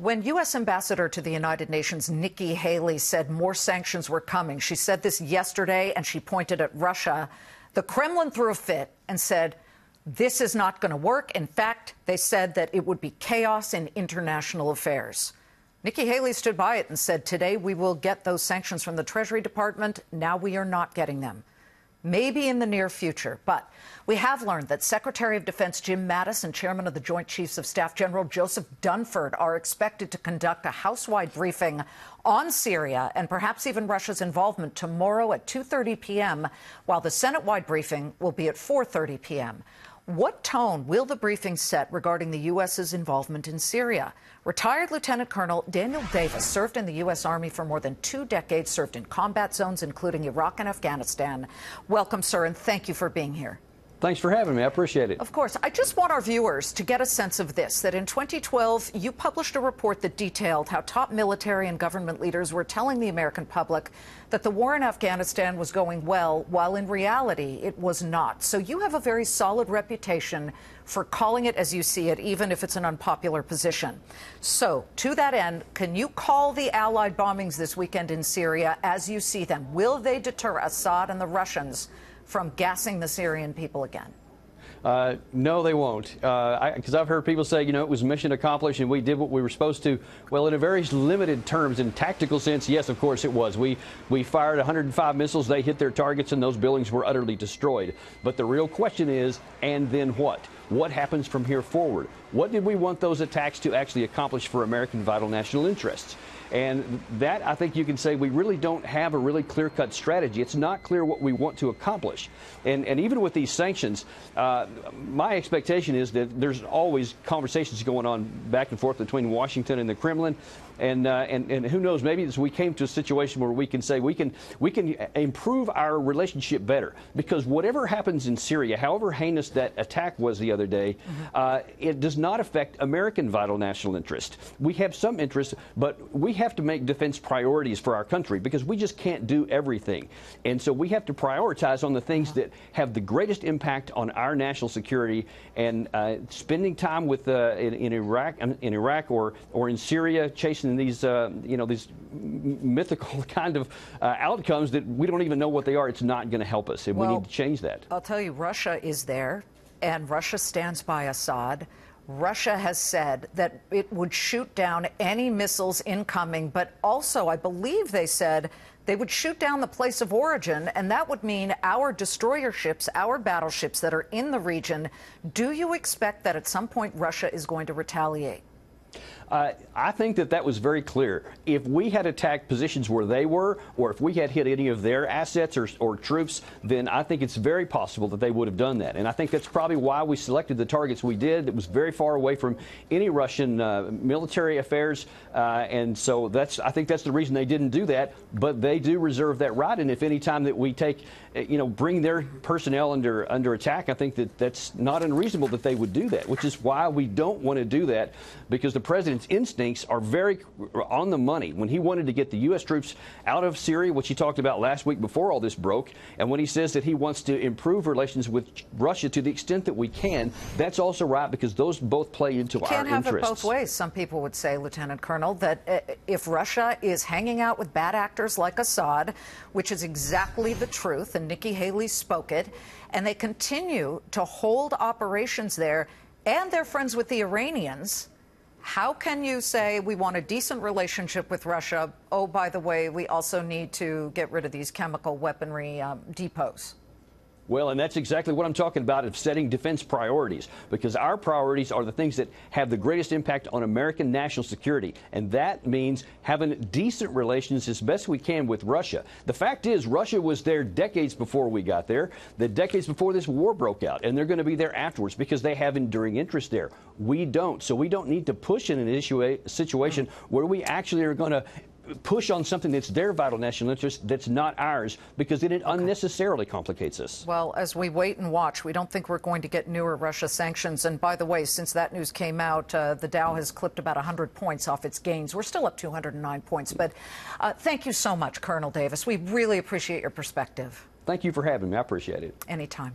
When U.S. Ambassador to the United Nations Nikki Haley said more sanctions were coming, she said this yesterday and she pointed at Russia. The Kremlin threw a fit and said, this is not going to work. In fact, they said that it would be chaos in international affairs. Nikki Haley stood by it and said, today we will get those sanctions from the Treasury Department. Now we are not getting them. Maybe in the near future. But we have learned that Secretary of Defense Jim Mattis and Chairman of the Joint Chiefs of Staff General Joseph Dunford are expected to conduct a house-wide briefing on Syria and perhaps even Russia's involvement tomorrow at 2:30 p.m., while the Senate-wide briefing will be at 4:30 p.m. What tone will the briefing set regarding the U.S.'s involvement in Syria? Retired Lieutenant Colonel Daniel Davis served in the U.S. Army for more than 2 decades, served in combat zones, including Iraq and Afghanistan. Welcome, sir, and thank you for being here. Thanks for having me. I appreciate it. Of course. I just want our viewers to get a sense of this, that in 2012, you published a report that detailed how top military and government leaders were telling the American public that the war in Afghanistan was going well, while in reality it was not. So you have a very solid reputation for calling it as you see it, even if it's an unpopular position. So, to that end, can you call the Allied bombings this weekend in Syria as you see them? Will they deter Assad and the Russians from gassing the Syrian people again? No, they won't. Because I've heard people say, you know, it was mission accomplished and we did what we were supposed to. Well, in a very limited terms, in tactical sense, yes, of course it was. We fired 105 missiles. They hit their targets and those buildings were utterly destroyed. But the real question is, and then what? What happens from here forward? What did we want those attacks to actually accomplish for American vital national interests? And that, I think you can say, we really don't have a really clear-cut strategy. It's not clear what we want to accomplish. And even with these sanctions, my expectation is that there's always conversations going on back and forth between Washington and the Kremlin. And who knows, maybe we came to a situation where we can say we can improve our relationship better. Because whatever happens in Syria, however heinous that attack was the other day, it does not affect American vital national interest. We have some interest, but we have to make defense priorities for our country because we just can't do everything. And so we have to prioritize on the things that have the greatest impact on our national security. And spending time with in Iraq or in Syria, chasing these these mythical kind of outcomes that we don't even know what they are, it's not going to help us, and we need to change that. I'll tell you, Russia is there, and Russia stands by Assad. Russia has said that it would shoot down any missiles incoming, but also, I believe they said they would shoot down the place of origin, and that would mean our destroyer ships, our battleships that are in the region. Do you expect that at some point Russia is going to retaliate? I think that was very clear. If we had attacked positions where they were, or if we had hit any of their assets or troops, then I think it's very possible that they would have done that. And I think that's probably why we selected the targets we did. It was very far away from any Russian military affairs. And so I think that's the reason they didn't do that. But they do reserve that right. And if any time that we take, bring their personnel under attack, I think that's not unreasonable that they would do that, which is why we don't want to do that, because the president's instincts are very on the money. When he wanted to get the U.S. troops out of Syria, which he talked about last week before all this broke, and when he says that he wants to improve relations with Russia to the extent that we can, that's also right, because those both play into our interests. You can't have it both ways. Some people would say, Lieutenant Colonel, that if Russia is hanging out with bad actors like Assad, which is exactly the truth, and Nikki Haley spoke it, and they continue to hold operations there, and they're friends with the Iranians, how can you say we want a decent relationship with Russia? Oh, by the way, we also need to get rid of these chemical weaponry depots. Well, and that's exactly what I'm talking about, of setting defense priorities, because our priorities are the things that have the greatest impact on American national security. And that means having decent relations as best we can with Russia. The fact is, Russia was there decades before we got there, the decades before this war broke out, and they're going to be there afterwards because they have enduring interest there. We don't. So we don't need to push in a situation where we actually are going to push on something that's their vital national interest that's not ours, because it unnecessarily complicates us. Well, as we wait and watch, we don't think we're going to get newer Russia sanctions. And by the way, since that news came out, the Dow has clipped about 100 points off its gains. We're still up 209 points. But thank you so much, Colonel Davis. We really appreciate your perspective. Thank you for having me. I appreciate it. Anytime.